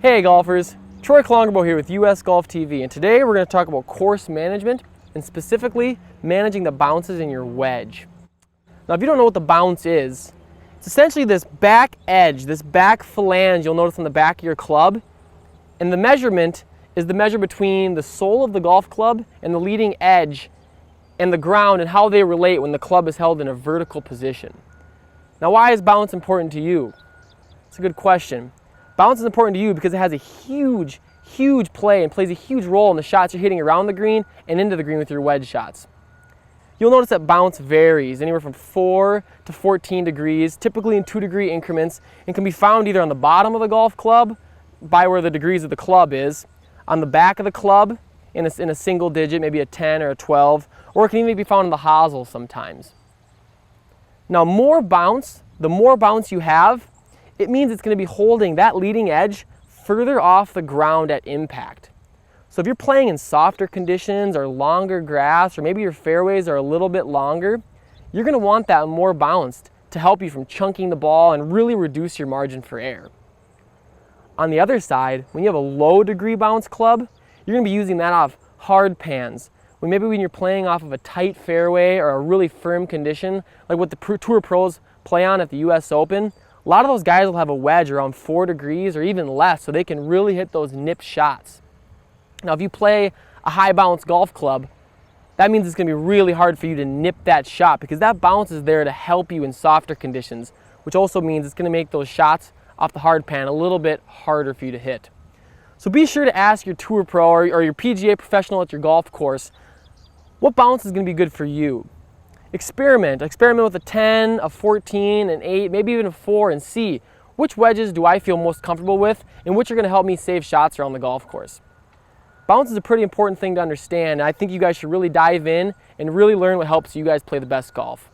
Hey golfers, Troy Klongerbo here with USGolfTV, and today we're going to talk about course management and specifically managing the bounces in your wedge. Now if you don't know what the bounce is, it's essentially this back edge, this back phalange you'll notice on the back of your club, and the measurement is the measure between the sole of the golf club and the leading edge and the ground and how they relate when the club is held in a vertical position. Now why is bounce important to you? It's a good question. Bounce is important to you because it has a huge play and plays a huge role in the shots you're hitting around the green and into the green with your wedge shots. You'll notice that bounce varies anywhere from 4 to 14 degrees, typically in 2-degree increments, and can be found either on the bottom of the golf club, by where the degrees of the club is, on the back of the club in a single digit, maybe a 10 or a 12, or it can even be found in the hosel sometimes. Now the more bounce you have, it means it's going to be holding that leading edge further off the ground at impact. So if you're playing in softer conditions or longer grass, or maybe your fairways are a little bit longer, you're going to want that more bounced to help you from chunking the ball and really reduce your margin for error. On the other side, when you have a low degree bounce club, you're going to be using that off hard pans. Maybe when you're playing off of a tight fairway or a really firm condition, like what the Tour Pros play on at the US Open, a lot of those guys will have a wedge around 4 degrees or even less, so they can really hit those nip shots. Now if you play a high bounce golf club, that means it's going to be really hard for you to nip that shot because that bounce is there to help you in softer conditions, which also means it's going to make those shots off the hard pan a little bit harder for you to hit. So be sure to ask your Tour Pro or your PGA professional at your golf course, what bounce is going to be good for you? Experiment with a 10, a 14, an 8, maybe even a 4, and see which wedges do I feel most comfortable with and which are going to help me save shots around the golf course. Bounce is a pretty important thing to understand, and I think you guys should really dive in and really learn what helps you guys play the best golf.